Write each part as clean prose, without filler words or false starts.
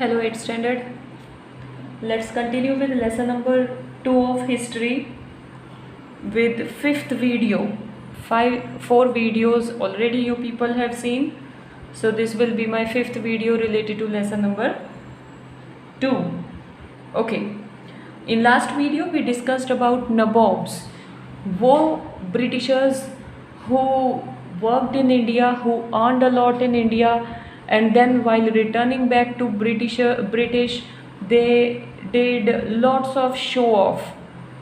Hello 8th standard. Let's continue with lesson number 2 of history with 5th video. 4 videos already you people have seen. So this will be my 5th video related to lesson number 2. Okay. In last video we discussed about nabobs. वो Britishers who worked in India, who earned a lot in India, and then while returning back to British they did lots of show off.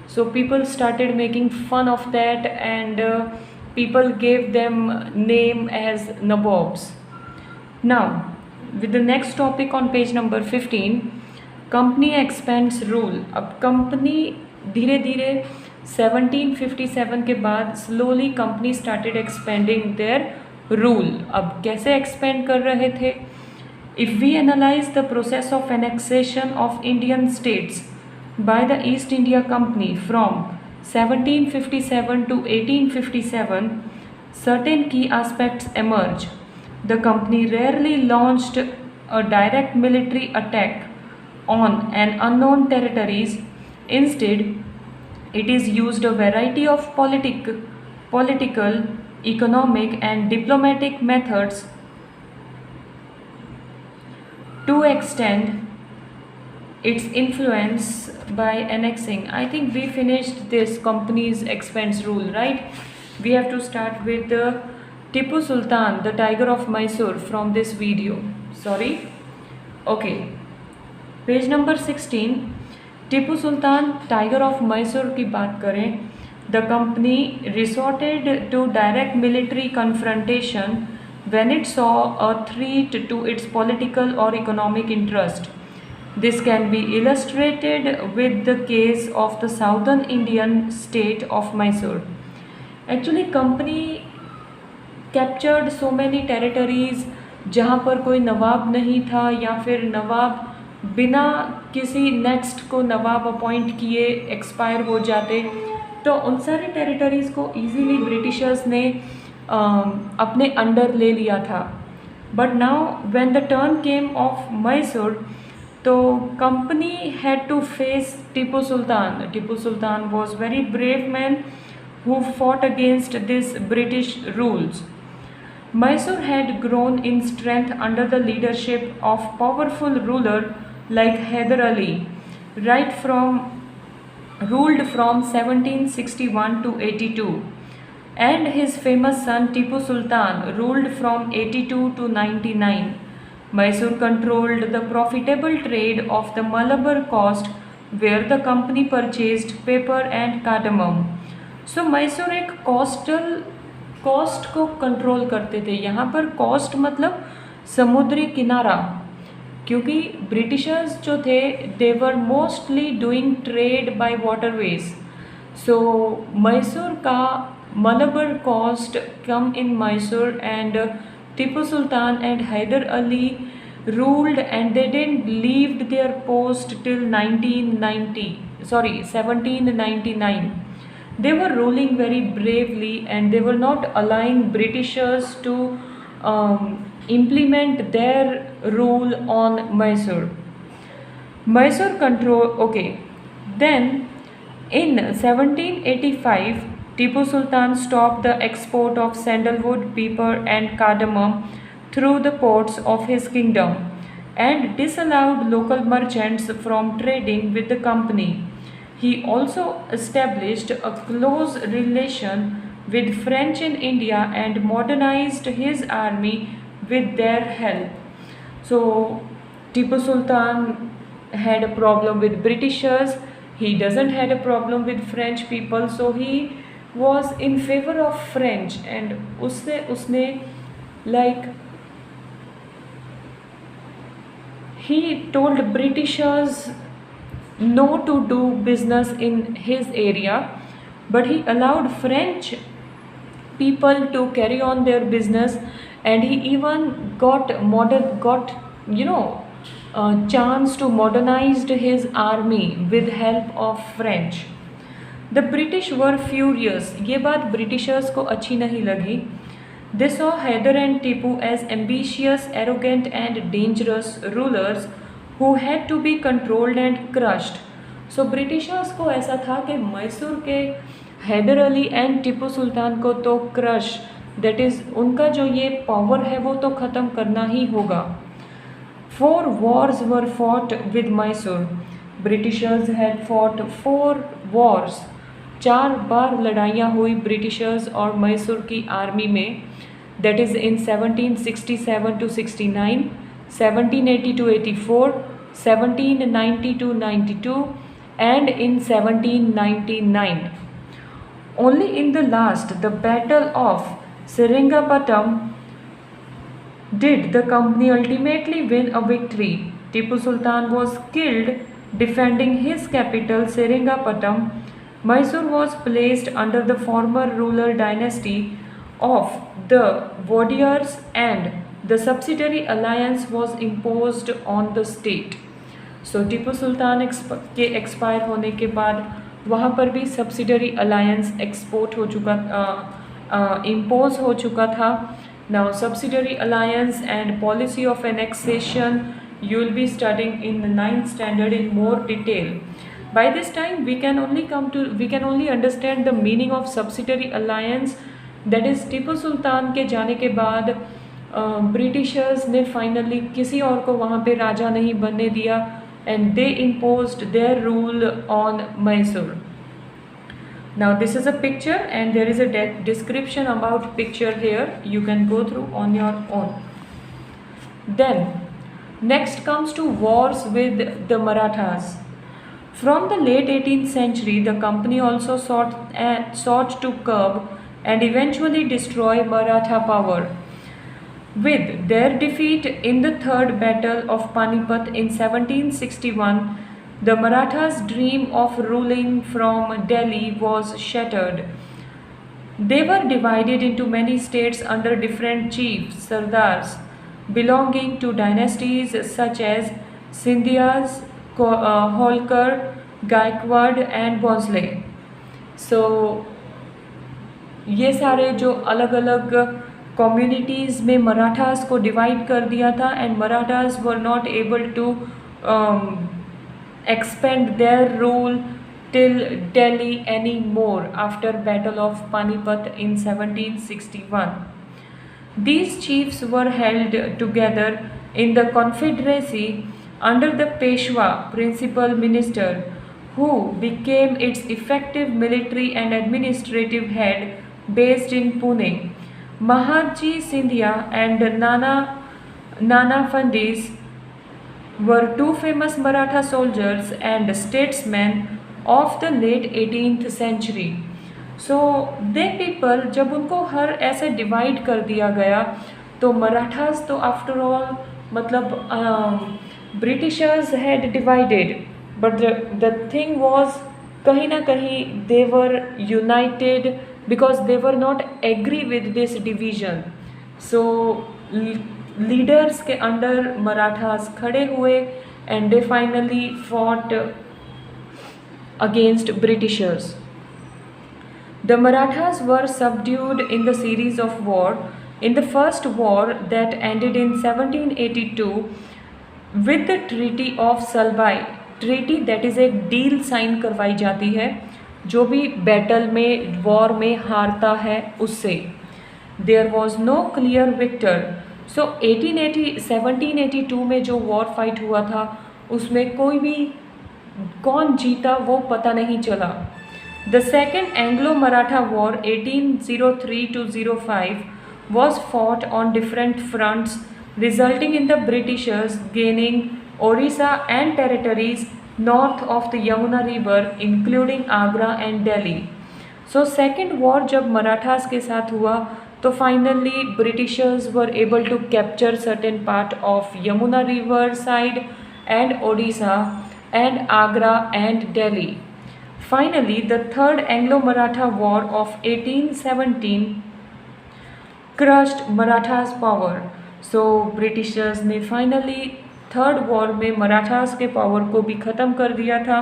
So people started making fun of that, and people gave them name as nabobs. Now with the next topic on page number 15, company expands rule. अब company धीरे धीरे 1757 के बाद slowly company started expanding their rule. अब कैसे expand कर रहे थे? If we analyse the process of annexation of Indian states by the East India Company from 1757 to 1857, certain key aspects emerge. The company rarely launched a direct military attack on an unknown territories. Instead, it is used a variety of political, economic and diplomatic methods to extend its influence by annexing. I think we finished this company's expense rule, right? We have to start with Tipu Sultan, the Tiger of Mysore, from this video. Sorry. Okay. Page number 16, Tipu Sultan tiger of Mysore की बात करें. The company resorted to direct military confrontation when it saw a threat to its political और economic interest. This can be illustrated with the case of the southern Indian state of Mysore. Actually company captured so many territories जहाँ पर कोई नवाब नहीं था, या फिर नवाब बिना किसी नेक्स्ट को नवाब अपॉइंट किए एक्सपायर हो जाते, तो उन सारे टेरिटरीज़ को इजीली ब्रिटिशर्स ने अपने अंडर ले लिया था. But now when the turn came of Mysore, तो company had to face Tipu Sultan. Tipu Sultan was very brave man who fought against this British rules. Mysore had grown in strength under the leadership of powerful ruler like Hyder Ali, ruled from 1761 to 82, and his famous son Tipu Sultan ruled from 82 to 99. Mysore controlled the profitable trade of the Malabar coast, where the company purchased paper and cardamom. So Mysore एक cost को control करते थे. यहाँ पर cost मतलब समुद्री किनारा, क्योंकि ब्रिटिशर्स जो थे they were mostly doing trade by waterways. So Mysore का Malabar coast came in Mysore, and Tipu Sultan and Hyder Ali ruled, and they didn't leave their post till 1799. They were ruling very bravely, and they were not allowing Britishers to implement their rule on Mysore. Mysore control. Okay, then in 1785, Tipu Sultan stopped the export of sandalwood, pepper, and cardamom through the ports of his kingdom, and disallowed local merchants from trading with the company. He also established a close relation with French in India and modernized his army with their help. So Tipu Sultan had a problem with Britishers. He doesn't had a problem with French people, so he was in favor of French, and उसने like he told Britishers no to do business in his area, but he allowed French people to carry on their business, and he even got chance to modernize his army with help of French. The British were furious. ये बात Britishers को अच्छी नहीं लगी. They saw Hyder and Tipu as ambitious, arrogant and dangerous rulers who had to be controlled and crushed. So Britishers को ऐसा था कि मैसूर के हैदर अली एंड टीपू सुल्तान को तो क्रश, दैट इज़ उनका जो ये पावर है वो तो ख़त्म करना ही होगा. 4 wars were fought with Mysore. Britishers had fought 4 wars. 4 बार लड़ाइयाँ हुई ब्रिटिशर्स और मैसूर की आर्मी में. That is in 1767 to 69, 1780 to 84, 1790 to 92, and in 1799. Only in the last, the Battle of Seringapatam, did the company ultimately win a victory. Tipu Sultan was killed defending his capital Seringapatam. Mysore was placed under the former ruler dynasty of the Wadiyars and the subsidiary alliance was imposed on the state. सो टीपू सुल्तान के expire होने के बाद वहाँ पर भी subsidiary alliance export हो चुका, impose हो चुका था. Now subsidiary alliance and policy of annexation you will be studying in the 9th standard in more detail. By this time we can only understand the meaning of subsidiary alliance. That is Tipu Sultan के जाने के बाद Britishers ने finally किसी और को वहाँ पे राजा नहीं बनने दिया and they imposed their rule on Mysore. Now this is a picture and there is a description about picture here. You can go through on your own. Then next comes to wars with the Marathas. From the late 18th century, the company also sought to curb and eventually destroy Maratha power. With their defeat in the Third Battle of Panipat in 1761, the Marathas' dream of ruling from Delhi was shattered. They were divided into many states under different chiefs, sardars, belonging to dynasties such as Scindias, Holkar, Gaikwad and Bhosle. So ये सारे जो अलग अलग communities में मराठास को divide कर दिया था and Marathas were not able to expand their rule till Delhi any more after battle of Panipat in 1761. These chiefs were held together in the confederacy under the Peshwa principal minister, who became its effective military and administrative head based in Pune. Mahatji Scindia and Nana Fandis were 2 famous Maratha soldiers and statesmen of the late 18th century. So they people, जब उनको हर ऐसे divide कर दिया गया तो मराठास तो after all मतलब Britishers had divided, but the thing was कहीं ना कहीं they were united because they were not agree with this division. So leaders के अंडर मराठास खड़े हुए and they finally fought against Britishers. The Marathas were subdued in the series of war. In the first war that ended in 1782 with the Treaty of Salbai, treaty that is एक deal sign करवाई जाती है जो भी battle में war में हारता है उससे. There was no clear victor. So 1782 में जो वॉर फाइट हुआ था उसमें कोई भी कौन जीता वो पता नहीं चला. The second Anglo Maratha war 1803 to 05 was fought on different fronts, resulting in the Britishers gaining Orissa and territories north of the Yamuna river, including Agra and Delhi. So second war जब मराठास के साथ हुआ तो finally Britishers were able to capture certain part of Yamuna river side and Odisha and Agra and Delhi. Finally, the third Anglo-Maratha War of 1817 crushed Marathas' power. So Britishers ने finally third war में मराठास के power को भी ख़त्म कर दिया था.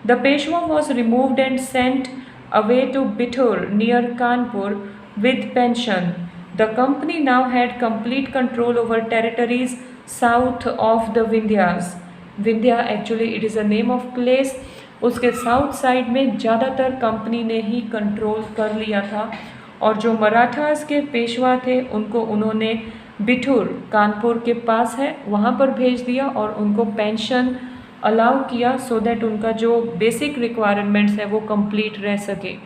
The Peshwa was removed and sent away to Bithoor near Kanpur with pension. The company now had complete control over territories south of the Vindhyas. Vindhya actually it is a name of place, उसके south side में ज़्यादातर company ने ही control कर लिया था। और जो मराठास के पेशवा थे उनको उन्होंने बिठूर कानपुर के पास है वहाँ पर भेज दिया और उनको पेंशन अलाउ किया सो दैट उनका जो बेसिक रिक्वायरमेंट्स है वो कंप्लीट रह सके।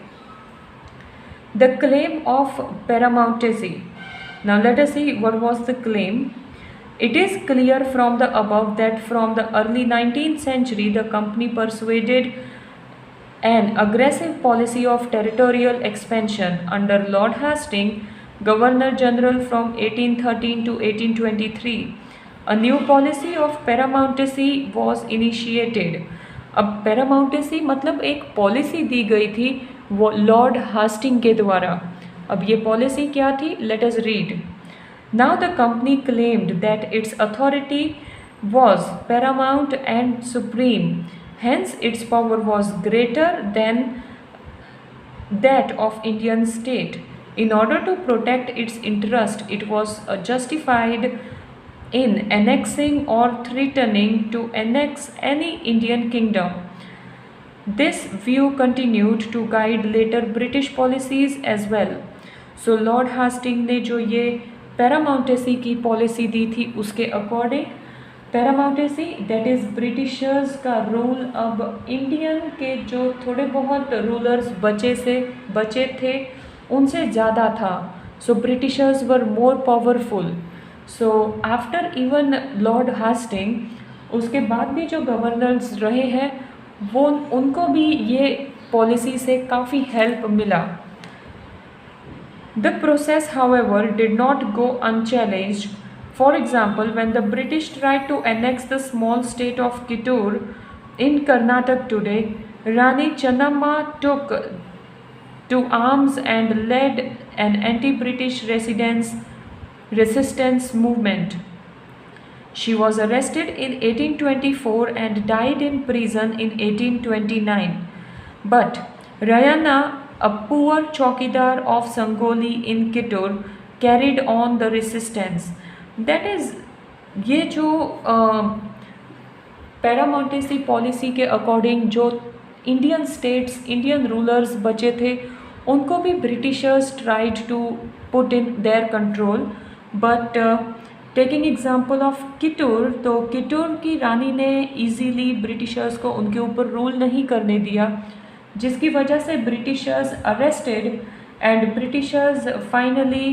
The claim of paramountcy. Now let us see what was the claim. It is clear from the above that from the early 19th century the company persuaded an aggressive policy of territorial expansion under Lord Hastings, Governor General from 1813 to 1823. A new policy of paramountcy was initiated. अब paramountcy मतलब एक policy दी गई थी वो Lord Hastings के द्वारा। अब ये पॉलिसी क्या थी? Let us read. Now the company claimed that it's authority was paramount and supreme, hence its power was greater than that of Indian state. In order to protect its interest, it was justified in annexing or threatening to annex any Indian kingdom. This view continued to guide later British policies as well. So Lord Hastings ने जो ये paramountcy की policy दी थी उसके according paramountcy that is Britishers का rule अब Indian के जो थोड़े बहुत रूलर्स बचे थे उनसे ज़्यादा था। So Britishers were more powerful. So after even Lord Hastings उसके बाद भी जो गवर्नर्स रहे हैं वो उनको भी ये पॉलिसी से काफ़ी हेल्प मिला। The process however did not go unchallenged. For example when the British tried to annex the small state of Kittur in Karnataka today, Rani Chennamma took to arms and led an anti British resistance movement. She was arrested in 1824 and died in prison in 1829. But Rayana, a poor chowkidar of Sangoli in Kittur, carried on the resistance. That is, ये जो paramountcy policy के according जो Indian states Indian rulers बचे थे उनको भी Britishers tried to put in their control. But taking example of Kittur, तो किटूर की रानी ने इजीली ब्रिटिशर्स को उनके ऊपर रूल नहीं करने दिया जिसकी वजह से Britishers arrested and Britishers finally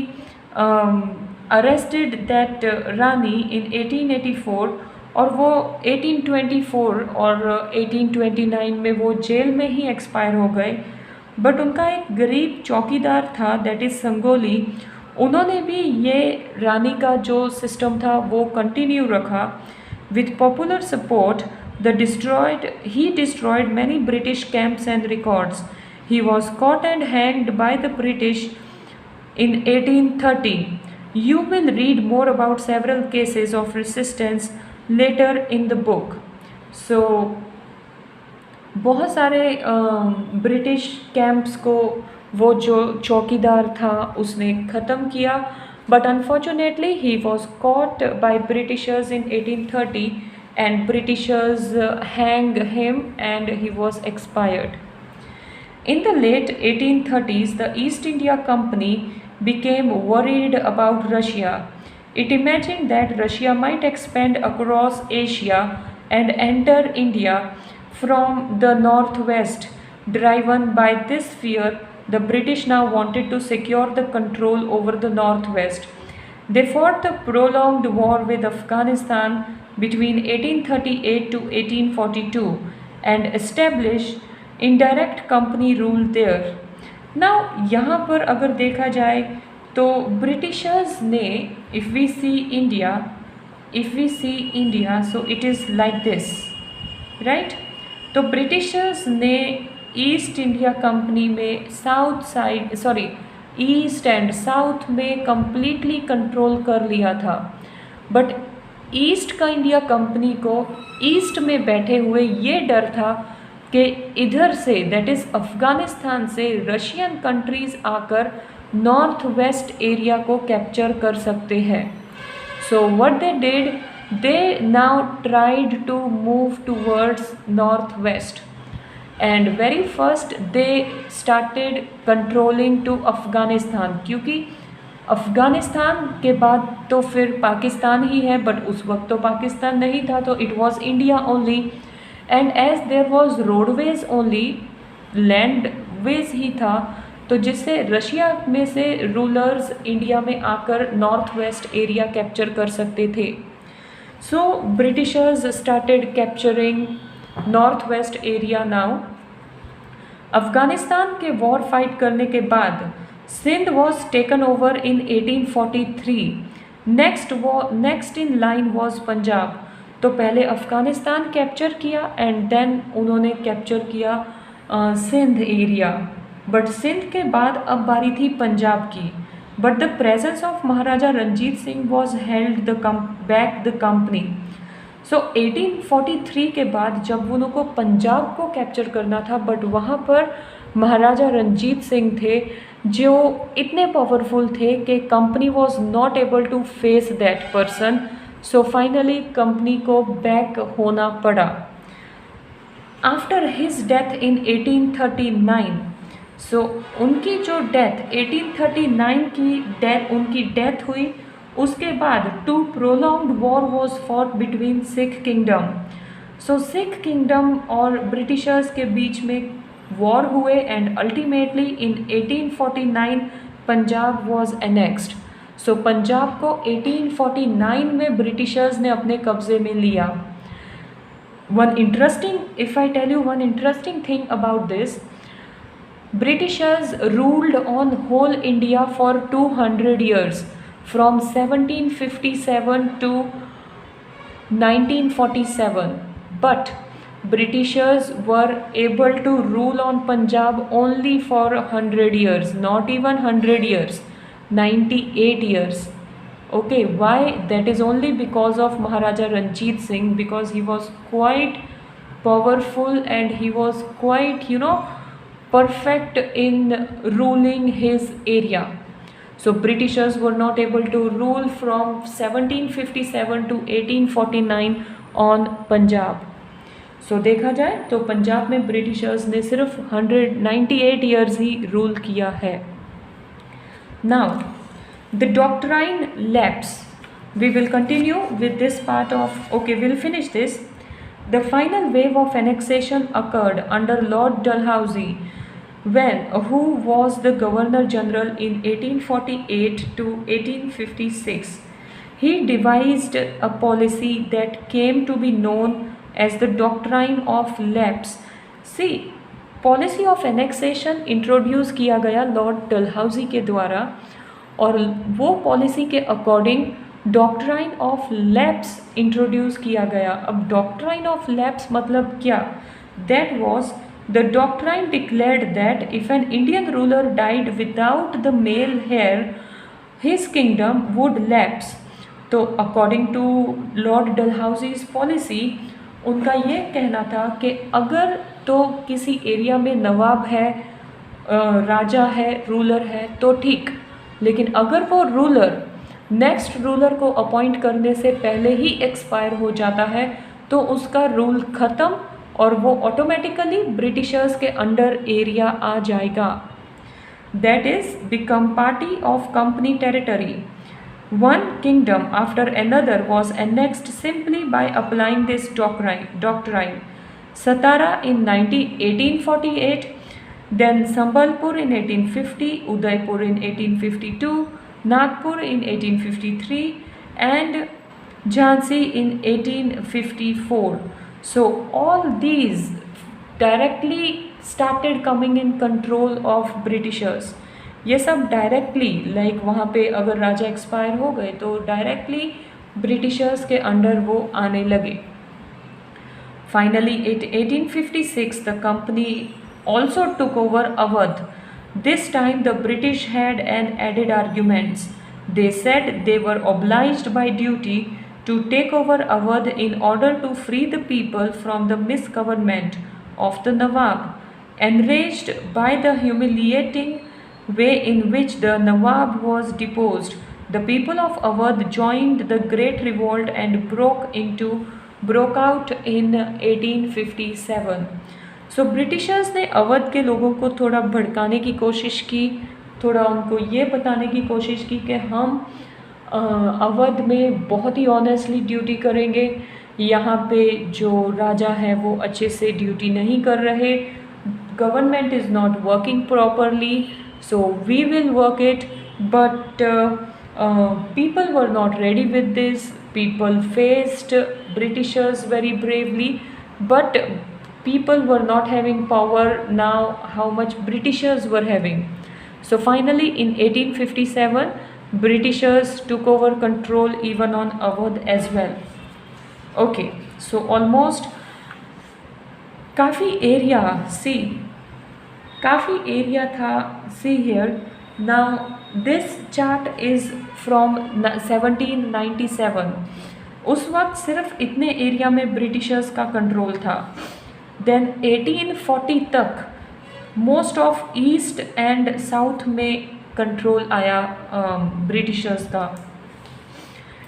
arrested that rani in 1884 और वो 1824 और 1829 में वो जेल में ही एक्सपायर हो गए। बट उनका एक गरीब चौकीदार था दैट इज़ संगोली, उन्होंने भी ये रानी का जो सिस्टम था वो कंटिन्यू रखा। With popular support he destroyed many British camps and records. He was caught and hanged by the British in 1830. You will read more about several cases of resistance later in the book. So बहुत सारे British camps को वो जो चौकीदार था उसने ख़त्म किया। But unfortunately he was caught by Britishers in 1830 and Britishers hanged him and he was expired. In the late 1830s, the East India Company became worried about Russia. It imagined that Russia might expand across Asia and enter India from the northwest. Driven by this fear, the British now wanted to secure the control over the northwest. They fought the prolonged war with Afghanistan between 1838 to 1842 and established indirect company rule there. Now यहाँ पर अगर देखा जाए तो Britishers ने if we see India so it is like this, right? तो Britishers ने east India company में ईस्ट एंड साउथ में कम्प्लीटली कंट्रोल कर लिया था। बट ईस्ट का इंडिया कंपनी को ईस्ट में बैठे हुए ये डर था कि इधर से दैट इज़ अफ़गानिस्तान से रशियन कंट्रीज़ आकर नॉर्थ वेस्ट एरिया को कैप्चर कर सकते हैं। So what they did, they now tried to move towards northwest, and very first they started controlling to Afghanistan, क्योंकि अफ़गानिस्तान के बाद तो फिर पाकिस्तान ही है, बट उस वक्त तो पाकिस्तान नहीं था, तो it was India only. And as there was roadways only, landways ही था, तो जिससे रशिया में से रूलर्स इंडिया में आकर नॉर्थ वेस्ट एरिया कैप्चर कर सकते थे। So Britishers started capturing north west area now. Afghanistan के वॉर फाइट करने के बाद Sindh was taken over in 1843। Next in line was Punjab. तो पहले अफ़गानिस्तान कैप्चर किया एंड देन उन्होंने कैप्चर किया सिंध एरिया, बट सिंध के बाद अब बारी थी पंजाब की। But the presence of Maharaja Ranjit Singh was held back the company. So 1843 के बाद जब उनको पंजाब को कैप्चर करना था, बट वहाँ पर महाराजा रंजीत सिंह थे जो इतने पावरफुल थे कि company was not able to face that person. So finally company को बैक होना पड़ा। After his death in 1839, so उनकी जो डेथ 1839 की उनकी डेथ हुई, उसके बाद two prolonged war was fought between Sikh kingdom. So Sikh kingdom और ब्रिटिशर्स के बीच में वॉर हुए and ultimately in 1849 Punjab was annexed. So Punjab को 1849 में ब्रिटिशर्स ने अपने कब्जे में लिया। if I tell you one interesting thing about this, Britishers ruled on whole India for 200 years, from 1757 to 1947. But Britishers were able to rule on Punjab only for 100 years, not even 100 years, 98 years. Okay, why? That is only because of Maharaja Ranjit Singh, because he was quite powerful and he was quite, perfect in ruling his area. So Britishers were not able to rule from 1757 to 1849 on Punjab. So देखा जाए तो पंजाब में Britishers ने सिर्फ 198 years he rule किया है। Now the doctrine lapse. We will continue with this part of, okay, we'll finish this. The final wave of annexation occurred under Lord Dalhousie, who was the Governor General in 1848 to 1856. He devised a policy that came to be known as the doctrine of lapse. See, policy of annexation introduce किया गया Lord Dalhousie के द्वारा, और वो policy के according doctrine of lapse introduce किया गया। अब डॉक्ट्राइन ऑफ लैप्स मतलब क्या? That was the doctrine declared that if an Indian ruler died without the male heir, his kingdom would lapse. तो according to Lord Dalhousie's policy, उनका ये कहना था कि अगर तो किसी एरिया में नवाब है, राजा है, रूलर है तो ठीक, लेकिन अगर वो रूलर नेक्स्ट रूलर को अपॉइंट करने से पहले ही एक्सपायर हो जाता है तो उसका रूल ख़त्म और वो ऑटोमेटिकली ब्रिटिशर्स के अंडर एरिया आ जाएगा। That is become party of company territory. One kingdom after another was annexed simply by applying this doctrine. Satara in 1848, then Sambalpur in 1850, Udaipur in 1852, Nagpur in 1853 and Jhansi in 1854. So all these directly started coming in control of Britishers. ये सब directly like वहाँ पे अगर राजा expire हो गए तो directly Britishers के under वो आने लगे। Finally 1856 the company also took over Awadh. This time the British had an added arguments. They said they were obliged by duty to take over Awadh in order to free the people from the misgovernment of the nawab, enraged by the humiliating way in which the Nawab was deposed. The people of Awadh joined the Great Revolt and broke out in 1857. So Britishers ने अवध के लोगों को थोड़ा भड़काने की कोशिश की, थोड़ा उनको ये बताने की कोशिश की कि हम अवध में बहुत ही ऑनेस्टली ड्यूटी करेंगे, यहाँ पे जो राजा है वो अच्छे से ड्यूटी नहीं कर रहे, government is not working properly, so we will work it. But people were not ready with this. People faced Britishers very bravely, but people were not having power now how much Britishers were having. So finally in 1857 Britishers took over control even on Awadh as well. Okay, so almost काफ़ी area, see, काफ़ी area था. See here, now this chart is from 1797. उस वक्त सिर्फ इतने area में Britishers का control था. देन 1840 तक most of east and south में कंट्रोल आया ब्रिटिशर्स का.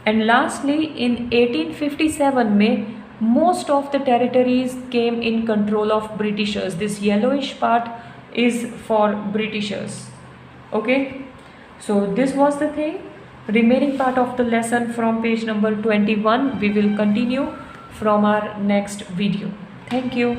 एंड लास्टली इन 1857 में most of the territories came in control of Britishers. This yellowish part is for Britishers. Okay, so this was the thing. Remaining part of the lesson from page number 21 we will continue from our next video. Thank you.